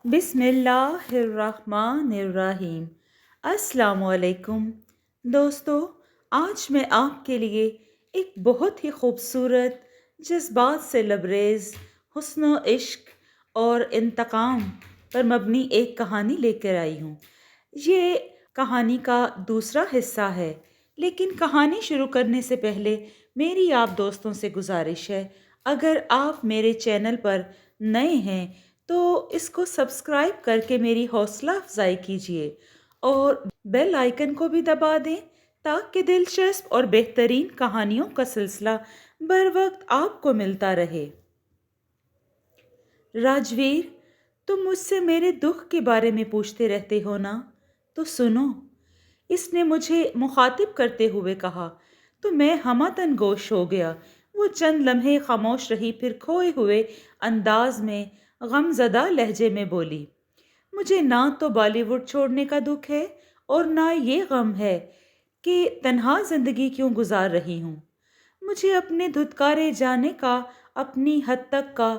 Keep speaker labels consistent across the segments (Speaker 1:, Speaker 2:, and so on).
Speaker 1: بسم اللہ الرحمن الرحیم۔ السلام علیکم دوستو، آج میں آپ کے لیے ایک بہت ہی خوبصورت، جذبات سے لبریز، حسن و عشق اور انتقام پر مبنی ایک کہانی لے کر آئی ہوں۔ یہ کہانی کا دوسرا حصہ ہے، لیکن کہانی شروع کرنے سے پہلے میری آپ دوستوں سے گزارش ہے، اگر آپ میرے چینل پر نئے ہیں تو اس کو سبسکرائب کر کے میری حوصلہ افزائی کیجیے اور بیل آئیکن کو بھی دبا دیں تاکہ دلچسپ اور بہترین کہانیوں کا سلسلہ بر وقت آپ کو ملتا رہے۔ راجویر، تم مجھ سے میرے دکھ کے بارے میں پوچھتے رہتے ہو نا، تو سنو، اس نے مجھے مخاطب کرتے ہوئے کہا تو میں ہمتن گوش ہو گیا۔ وہ چند لمحے خاموش رہی، پھر کھوئے ہوئے انداز میں غم زدہ لہجے میں بولی، مجھے نہ تو بالی ووڈ چھوڑنے کا دکھ ہے اور نہ یہ غم ہے کہ تنہا زندگی کیوں گزار رہی ہوں۔ مجھے اپنے دھتکارے جانے کا اپنی حد تک کا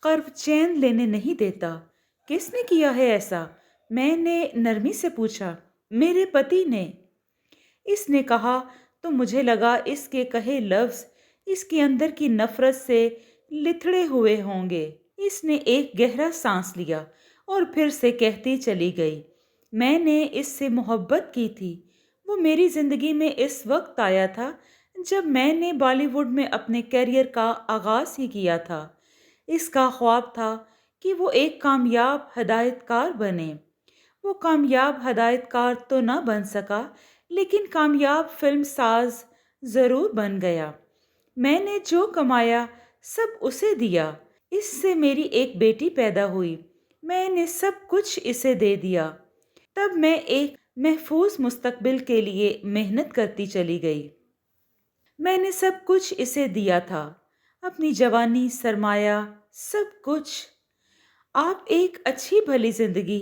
Speaker 1: قرب چین لینے نہیں دیتا۔ کس نے کیا ہے ایسا؟ میں نے نرمی سے پوچھا۔ میرے پتی نے، اس نے کہا تو مجھے لگا اس کے کہے لفظ اس کے اندر کی نفرت سے لتھڑے ہوئے ہوں گے۔ اس نے ایک گہرا سانس لیا اور پھر سے کہتی چلی گئی، میں نے اس سے محبت کی تھی۔ وہ میری زندگی میں اس وقت آیا تھا جب میں نے بالی ووڈ میں اپنے کیریئر کا آغاز ہی کیا تھا۔ اس کا خواب تھا کہ وہ ایک کامیاب ہدایت کار بنے۔ وہ کامیاب ہدایت کار تو نہ بن سکا، لیکن کامیاب فلم ساز ضرور بن گیا۔ میں نے جو کمایا سب اسے دیا۔ اس سے میری ایک بیٹی پیدا ہوئی، میں نے سب کچھ اسے دے دیا۔ تب میں ایک محفوظ مستقبل کے لیے محنت کرتی چلی گئی۔ میں نے سب کچھ اسے دیا تھا، اپنی جوانی، سرمایہ، سب کچھ۔ آپ ایک اچھی بھلی زندگی،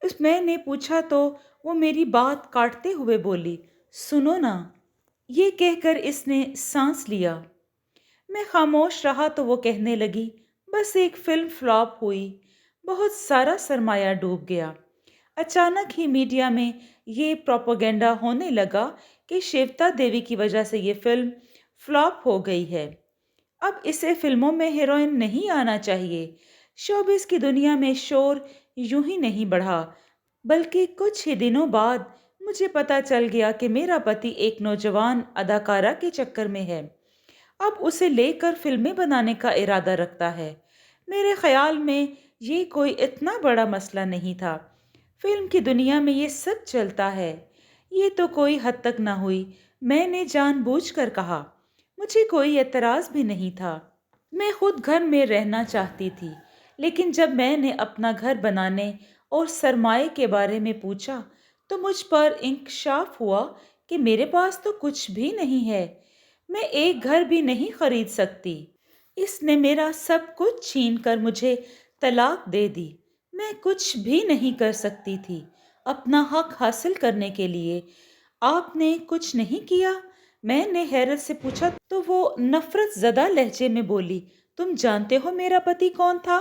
Speaker 1: اس میں نے پوچھا تو وہ میری بات کاٹتے ہوئے بولی، سنو نا۔ یہ کہہ کر اس نے سانس لیا۔ میں خاموش رہا تو وہ کہنے لگی، بس ایک فلم فلاپ ہوئی، بہت سارا سرمایہ ڈوب گیا۔ اچانک ہی میڈیا میں یہ پروپیگنڈا ہونے لگا کہ شیوتا دیوی کی وجہ سے یہ فلم فلاپ ہو گئی ہے، اب اسے فلموں میں ہیروئن نہیں آنا چاہیے۔ شوبز کی دنیا میں شور یوں ہی نہیں بڑھا، بلکہ کچھ ہی دنوں بعد مجھے پتا چل گیا کہ میرا پتی ایک نوجوان اداکارہ کے چکر میں ہے، اب اسے لے کر فلمیں بنانے کا ارادہ رکھتا ہے۔ میرے خیال میں یہ کوئی اتنا بڑا مسئلہ نہیں تھا، فلم کی دنیا میں یہ سب چلتا ہے۔ یہ تو کوئی حد تک نہ ہوئی، میں نے جان بوجھ کر کہا۔ مجھے کوئی اعتراض بھی نہیں تھا، میں خود گھر میں رہنا چاہتی تھی، لیکن جب میں نے اپنا گھر بنانے اور سرمائے کے بارے میں پوچھا تو مجھ پر انکشاف ہوا کہ میرے پاس تو کچھ بھی نہیں ہے، میں ایک گھر بھی نہیں خرید سکتی۔ اس نے میرا سب کچھ چھین کر مجھے طلاق دے دی۔ میں کچھ بھی نہیں کر سکتی تھی اپنا حق حاصل کرنے کے لیے۔ آپ نے کچھ نہیں کیا؟ میں نے حیرت سے پوچھا تو وہ نفرت زدہ لہجے میں بولی، تم جانتے ہو میرا پتی کون تھا؟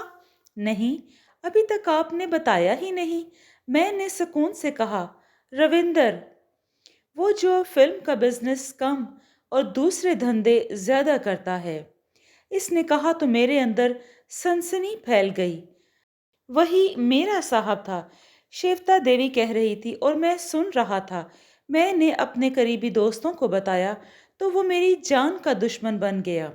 Speaker 1: نہیں، ابھی تک آپ نے بتایا ہی نہیں۔ میں نے سکون سے کہا، روندر، وہ جو فلم کا بزنس کم اور دوسرے دھندے زیادہ کرتا ہے۔ اس نے کہا تو میرے اندر سنسنی پھیل گئی۔ وہی میرا صاحب تھا، شیوتا دیوی کہہ رہی تھی اور میں سن رہا تھا۔ میں نے اپنے قریبی دوستوں کو بتایا تو وہ میری جان کا دشمن بن گیا۔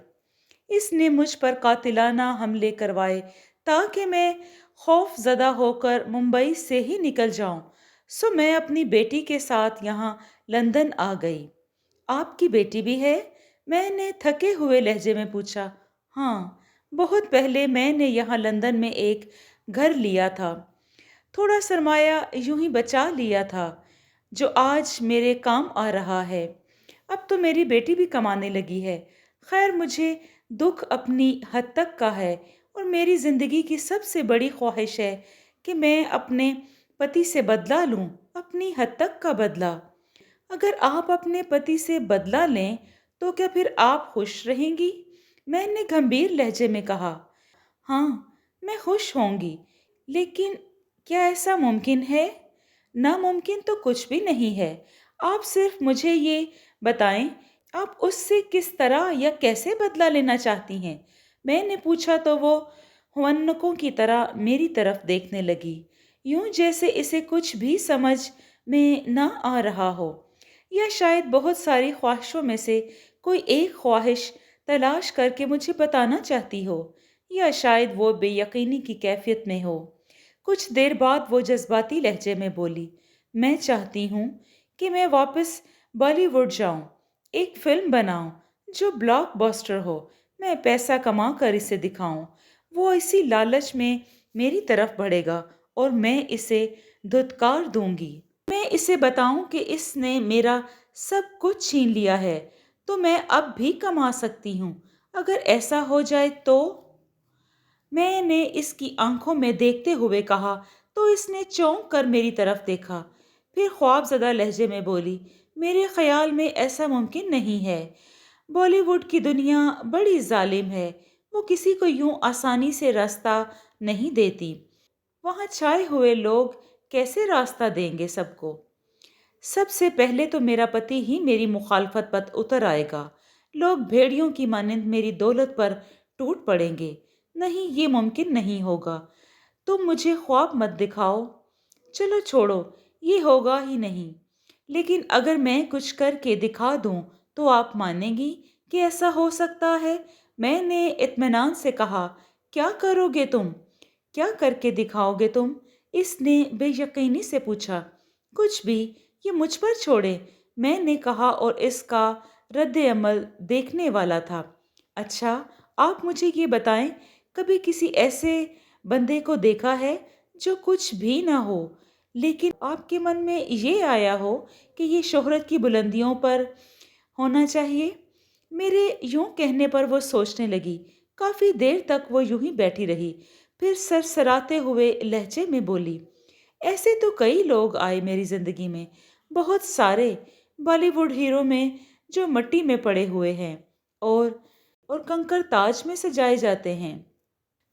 Speaker 1: اس نے مجھ پر قاتلانہ حملے کروائے تاکہ میں خوف زدہ ہو کر ممبئی سے ہی نکل جاؤں، سو میں اپنی بیٹی کے ساتھ یہاں لندن آ گئی۔ آپ کی بیٹی بھی ہے؟ میں نے تھکے ہوئے لہجے میں پوچھا۔ ہاں، بہت پہلے میں نے یہاں لندن میں ایک گھر لیا تھا، تھوڑا سرمایہ یوں ہی بچا لیا تھا جو آج میرے کام آ رہا ہے۔ اب تو میری بیٹی بھی کمانے لگی ہے۔ خیر، مجھے دکھ اپنی حد تک کا ہے اور میری زندگی کی سب سے بڑی خواہش ہے کہ میں اپنے پتی سے بدلہ لوں، اپنی حد تک کا بدلہ۔ اگر آپ اپنے پتی سے بدلہ لیں تو کیا پھر آپ خوش رہیں گی؟ میں نے گمبھیر لہجے میں کہا، ہاں، میں خوش ہوں گی، لیکن کیا ایسا ممکن ہے؟ ناممکن تو کچھ بھی نہیں ہے۔ آپ صرف مجھے یہ بتائیں، آپ اس سے کس طرح یا کیسے بدلہ لینا چاہتی ہیں؟ میں نے پوچھا تو وہ ہونکوں کی طرح میری طرف دیکھنے لگی، یوں جیسے اسے کچھ بھی سمجھ میں نہ آ رہا ہو، یا شاید بہت ساری خواہشوں میں سے کوئی ایک خواہش تلاش کر کے مجھے بتانا چاہتی ہو، یا شاید وہ بے یقینی کی کیفیت میں ہو۔ کچھ دیر بعد وہ جذباتی لہجے میں بولی، میں چاہتی ہوں کہ میں واپس بالی ووڈ جاؤں، ایک فلم بناؤں جو بلاک باسٹر ہو، میں پیسہ کما کر اسے دکھاؤں۔ وہ اسی لالچ میں میری طرف بڑھے گا اور میں اسے دھتکار دوں گی۔ میں اسے بتاؤں کہ اس نے میرا سب کچھ چھین لیا ہے، تو میں اب بھی کما سکتی ہوں۔ اگر ایسا ہو جائے تو؟ میں نے اس کی آنکھوں میں دیکھتے ہوئے کہا تو اس نے چونک کر میری طرف دیکھا، پھر خواب زدہ لہجے میں بولی، میرے خیال میں ایسا ممکن نہیں ہے۔ بالی ووڈ کی دنیا بڑی ظالم ہے، وہ کسی کو یوں آسانی سے راستہ نہیں دیتی۔ وہاں چھائے ہوئے لوگ کیسے راستہ دیں گے سب کو؟ سب سے پہلے تو میرا پتی ہی میری مخالفت پر اتر آئے گا۔ لوگ بھیڑیوں کی مانند میری دولت پر ٹوٹ پڑیں گے۔ نہیں، یہ ممکن نہیں ہوگا۔ تم مجھے خواب مت دکھاؤ۔ چلو چھوڑو، یہ ہوگا ہی نہیں۔ لیکن اگر میں کچھ کر کے دکھا دوں تو آپ مانیں گی کہ ایسا ہو سکتا ہے؟ میں نے اطمینان سے کہا، کیا کرو گے تم؟ کیا کر کے دکھاؤ گے تم؟ اس نے بے یقینی سے پوچھا۔ کچھ بھی، یہ مجھ پر چھوڑے، میں نے کہا، اور اس کا رد عمل دیکھنے والا تھا۔ اچھا، آپ مجھے یہ بتائیں، کبھی کسی ایسے بندے کو دیکھا ہے جو کچھ بھی نہ ہو، لیکن آپ کے من میں یہ آیا ہو کہ یہ شہرت کی بلندیوں پر ہونا چاہیے؟ میرے یوں کہنے پر وہ سوچنے لگی۔ کافی دیر تک وہ یوں ہی بیٹھی رہی، پھر سرسراتے ہوئے لہجے میں بولی، ایسے تو کئی لوگ آئے میری زندگی میں، بہت سارے بالی ووڈ ہیرو میں جو مٹی میں پڑے ہوئے ہیں اور کنکر تاج میں سجائے جاتے ہیں۔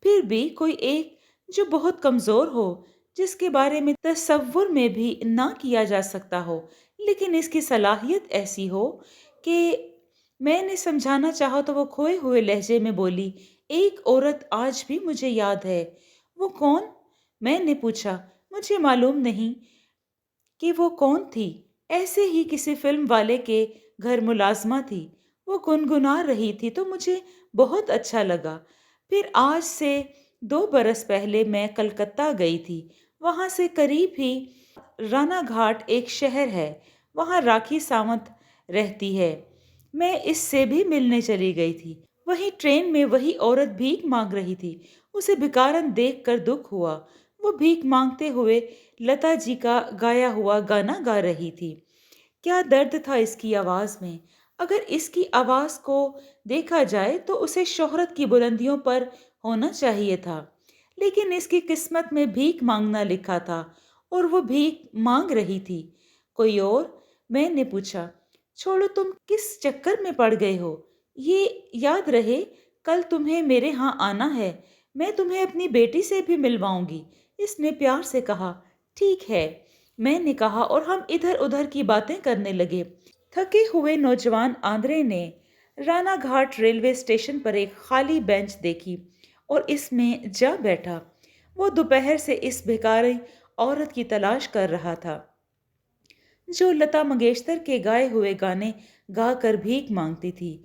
Speaker 1: پھر بھی کوئی ایک جو بہت کمزور ہو، جس کے بارے میں تصور میں بھی نہ کیا جا سکتا ہو، لیکن اس کی صلاحیت ایسی ہو کہ میں نے سمجھانا چاہا تو وہ کھوئے ہوئے لہجے میں بولی، ایک عورت آج بھی مجھے یاد ہے۔ وہ کون؟ میں نے پوچھا۔ مجھے معلوم نہیں کہ وہ کون تھی، ایسے ہی کسی فلم والے کے گھر ملازمہ تھی۔ وہ گنگنا رہی تھی تو مجھے بہت اچھا لگا۔ پھر آج سے 2 برس پہلے میں کلکتہ گئی تھی، وہاں سے قریب ہی رانا گھاٹ ایک شہر ہے، وہاں راکھی ساونت رہتی ہے، میں اس سے بھی ملنے چلی گئی تھی۔ وہیں ٹرین میں وہی عورت بھیک مانگ رہی تھی، اسے بھکارن دیکھ کر دکھ ہوا۔ وہ بھیک مانگتے ہوئے لتا جی کا گایا ہوا گانا گا رہی تھی۔ کیا درد تھا اس کی آواز میں! اگر اس کی آواز کو دیکھا جائے تو اسے شہرت کی بلندیوں پر ہونا چاہیے تھا، لیکن اس کی قسمت میں بھیک مانگنا لکھا تھا، اور وہ بھیک مانگ رہی تھی۔ کوئی اور؟ میں نے پوچھا۔ چھوڑو، تم کس چکر میں پڑ گئے ہو؟ یہ یاد رہے، کل تمہیں میرے ہاں آنا ہے، میں تمہیں اپنی بیٹی سے بھی ملواؤں گی، اس نے پیار سے کہا۔ ٹھیک ہے، میں نے کہا، اور ہم ادھر ادھر کی باتیں کرنے لگے۔ تھکے ہوئے نوجوان آندرے نے رانا گھاٹ ریلوے اسٹیشن پر ایک خالی بینچ دیکھی اور اس میں جا بیٹھا۔ وہ دوپہر سے اس بھکاری عورت کی تلاش کر رہا تھا جو لتا منگیشکر کے گائے ہوئے گانے گا کر بھیک مانگتی تھی۔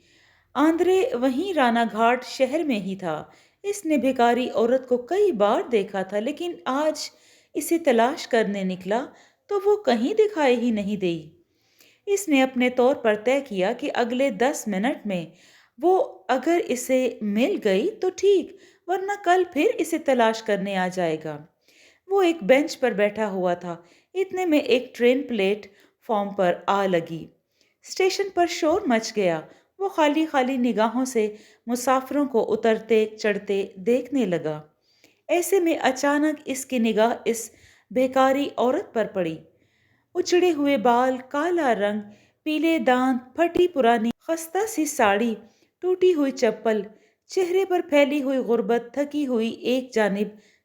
Speaker 1: آندرے وہیں رانا گھاٹ شہر میں ہی تھا۔ اس نے بھکاری عورت کو کئی بار دیکھا تھا، لیکن آج اسے تلاش کرنے نکلا تو وہ کہیں دکھائی ہی نہیں دی۔ اس نے اپنے طور پر طے کیا کہ اگلے 10 منٹ میں وہ اگر اسے مل گئی تو ٹھیک، ورنہ کل پھر اسے تلاش کرنے آ جائے گا۔ وہ ایک بینچ پر بیٹھا ہوا تھا، اتنے میں ایک ٹرین پلیٹ فارم پر آ لگی۔ اسٹیشن پر شور مچ گیا۔ وہ خالی خالی نگاہوں سے مسافروں کو اترتے چڑھتے دیکھنے لگا۔ ایسے میں اچانک اس کی نگاہ اس بھیکاری عورت پر پڑی۔ اچڑے ہوئے بال، کالا رنگ، پیلے دانت، پھٹی پرانی خستہ سی ساڑی، ٹوٹی ہوئی چپل، چہرے پر پھیلی ہوئی غربت، تھکی ہوئی ایک جانب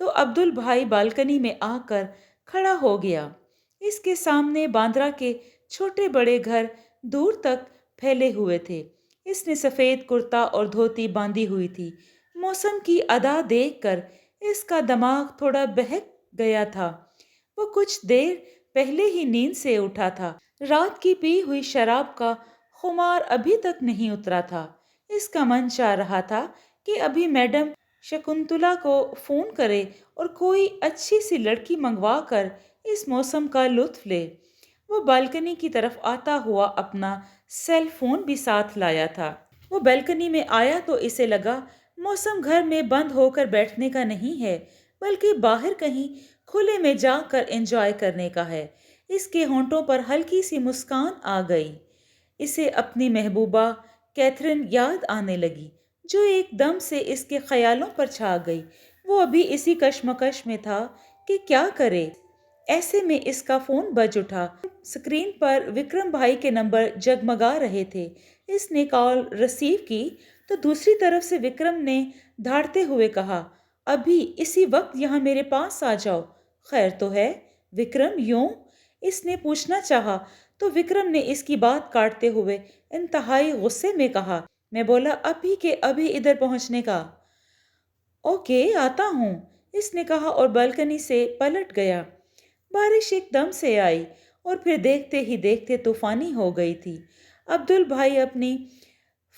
Speaker 1: تو عبدل بھائی بالکنی میں آ کر کھڑا ہو گیا۔ اس کے سامنے باندرا کے چھوٹے بڑے گھر دور تک پھیلے ہوئے تھے۔ اس نے سفید کرتا اور دھوتی باندھی ہوئی تھی۔ موسم کی ادا دیکھ کر اس کا دماغ تھوڑا بہک گیا تھا۔ وہ کچھ دیر پہلے ہی نیند سے اٹھا تھا۔ رات کی پی ہوئی شراب کا خمار ابھی تک نہیں اترا تھا۔ اس کا من چاہ رہا تھا کہ ابھی میڈم شکنتلا کو فون کرے اور کوئی اچھی سی لڑکی منگوا کر اس موسم کا لطف لے۔ وہ بالکنی کی طرف آتا ہوا اپنا سیل فون بھی ساتھ لایا تھا۔ وہ بالکنی میں آیا تو اسے لگا موسم گھر میں بند ہو کر بیٹھنے کا نہیں ہے، بلکہ باہر کہیں کھلے میں جا کر انجوائے کرنے کا ہے۔ اس کے ہونٹوں پر ہلکی سی مسکان آ گئی۔ اسے اپنی محبوبہ کیتھرین یاد آنے لگی، جو ایک دم سے اس کے خیالوں پر چھا گئی۔ وہ ابھی اسی کشمکش میں تھا کہ کیا کرے۔ ایسے میں اس کا فون بج اٹھا۔ اسکرین پر وکرم بھائی کے نمبر جگمگا رہے تھے۔ اس نے کال ریسیو کی تو دوسری طرف سے وکرم نے دھاڑتے ہوئے کہا، ابھی اسی وقت یہاں میرے پاس آ جاؤ۔ خیر تو ہے؟ وکرم یوں اس نے پوچھنا چاہا تو وکرم نے اس کی بات کاٹتے ہوئے انتہائی غصے میں کہا، میں بولا ابھی کے ابھی ادھر پہنچنے کا۔ اوکے آتا ہوں، اس نے کہا اور بالکنی سے پلٹ گیا۔ بارش ایک دم سے آئی اور پھر دیکھتے ہی دیکھتے طوفانی ہو گئی تھی۔ عبدل بھائی اپنی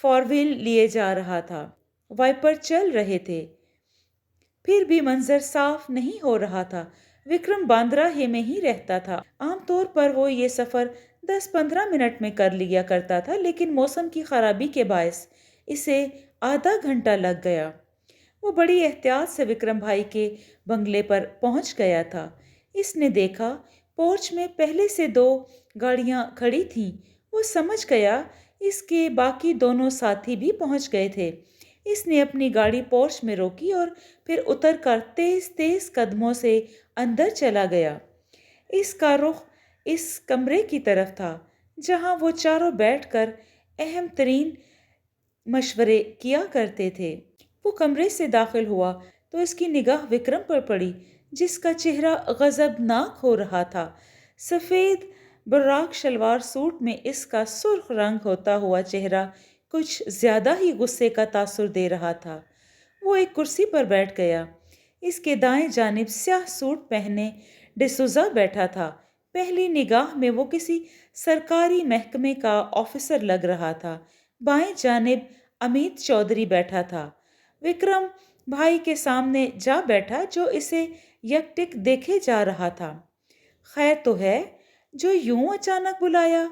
Speaker 1: فور وہیل لیے جا رہا تھا۔ وائپر چل رہے تھے، پھر بھی منظر صاف نہیں ہو رہا تھا۔ وکرم باندرا ہی میں ہی رہتا تھا۔ عام طور پر وہ یہ سفر 10-15 منٹ میں کر لیا کرتا تھا، لیکن موسم کی خرابی کے باعث اسے آدھا گھنٹہ لگ گیا۔ وہ بڑی احتیاط سے وکرم بھائی کے بنگلے پر پہنچ گیا تھا۔ اس نے دیکھا پورچ میں پہلے سے 2 گاڑیاں کھڑی تھیں۔ وہ سمجھ گیا اس کے باقی دونوں ساتھی بھی پہنچ گئے تھے۔ اس نے اپنی گاڑی پورچ میں روکی اور پھر اتر کر تیز تیز قدموں سے اندر چلا گیا۔ اس کا رخ اس کمرے کی طرف تھا جہاں وہ چاروں بیٹھ کر اہم ترین مشورے کیا کرتے تھے۔ وہ کمرے سے داخل ہوا تو اس کی نگاہ وکرم پر پڑی، جس کا چہرہ غضبناک ہو رہا تھا۔ سفید براق شلوار سوٹ میں اس کا سرخ رنگ ہوتا ہوا چہرہ کچھ زیادہ ہی غصے کا تاثر دے رہا تھا۔ وہ ایک کرسی پر بیٹھ گیا۔ اس کے دائیں جانب سیاہ سوٹ پہنے ڈسوزا بیٹھا تھا۔ پہلی نگاہ میں وہ کسی سرکاری محکمے کا آفیسر لگ رہا تھا۔ بائیں جانب امیت چودھری بیٹھا تھا۔ وکرم بھائی کے سامنے جا بیٹھا جو اسے یکٹک دیکھے جا رہا تھا۔ خیر تو ہے جو یوں اچانک بلایا؟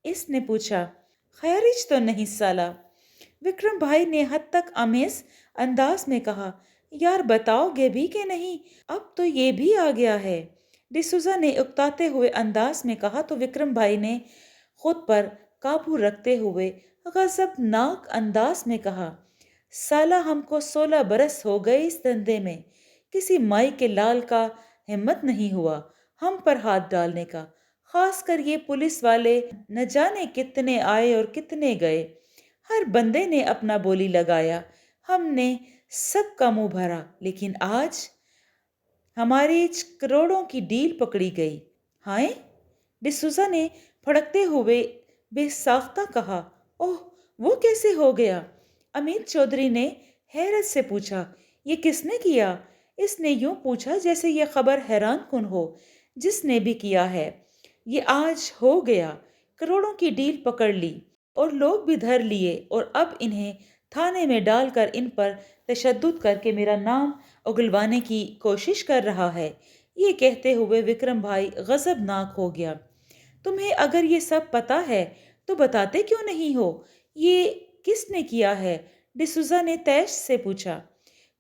Speaker 1: اس نے پوچھا۔ خیریچ تو نہیں سالہ، وکرم بھائی نے حد تک آمیز انداز میں کہا۔ یار بتاؤ گے بھی کہ نہیں؟ اب تو یہ بھی آ گیا ہے، ڈسوزا نے اکتاتے ہوئے انداز میں کہا تو وکرم بھائی نے خود پر قابو رکھتے ہوئے غضبناک انداز میں کہا، سالہ ہم کو 16 برس ہو گئے اس دھندے میں، کسی مائی کے لال کا ہمت نہیں ہوا ہم پر ہاتھ ڈالنے کا، خاص کر یہ پولیس والے نہ جانے کتنے آئے اور کتنے گئے، ہر بندے نے اپنا بولی لگایا، ہم نے سب کا منہ بھرا، لیکن آج ہماری کروڑوں کی ڈیل پکڑی گئی۔ ہائے، ڈسوزا نے پھڑکتے ہوئے بے ساختہ کہا۔ اوہ، وہ کیسے ہو گیا؟ امیت چودھری نے حیرت سے پوچھا۔ یہ کس نے کیا؟ اس نے یوں پوچھا جیسے یہ خبر حیران کن ہو۔ جس نے بھی کیا ہے، یہ آج ہو گیا، کروڑوں کی ڈیل پکڑ لی اور لوگ بھی دھر لیے اور اب انہیں تھانے میں ڈال کر ان پر تشدد کر کے میرا نام اگلوانے کی کوشش کر رہا ہے۔ یہ کہتے ہوئے وکرم بھائی غضبناک ہو گیا۔ تمہیں اگر یہ سب پتا ہے تو بتاتے کیوں نہیں ہو؟ یہ کس نے کیا ہے؟ ڈسوزا نے تیش سے پوچھا۔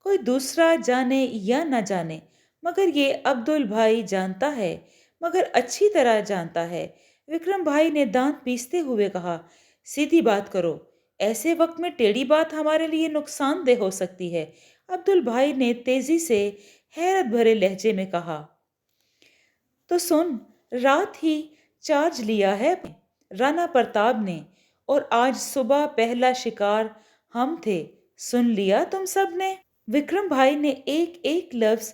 Speaker 1: کوئی دوسرا جانے یا نہ جانے، مگر یہ عبدل بھائی جانتا ہے، مگر اچھی طرح جانتا ہے، وکرم بھائی نے دانت پیستے ہوئے کہا۔ سیدھی بات کرو، ایسے وقت میں ٹیڑھی بات ہمارے لیے نقصان دہ ہو سکتی ہے، عبدل بھائی نے تیزی سے حیرت بھرے لہجے میں کہا۔ تو سن، رات ہی چارج لیا ہے رانا پرتاپ نے اور آج صبح پہلا شکار ہم تھے، سن لیا تم سب نے؟ وکرم بھائی نے ایک ایک لفظ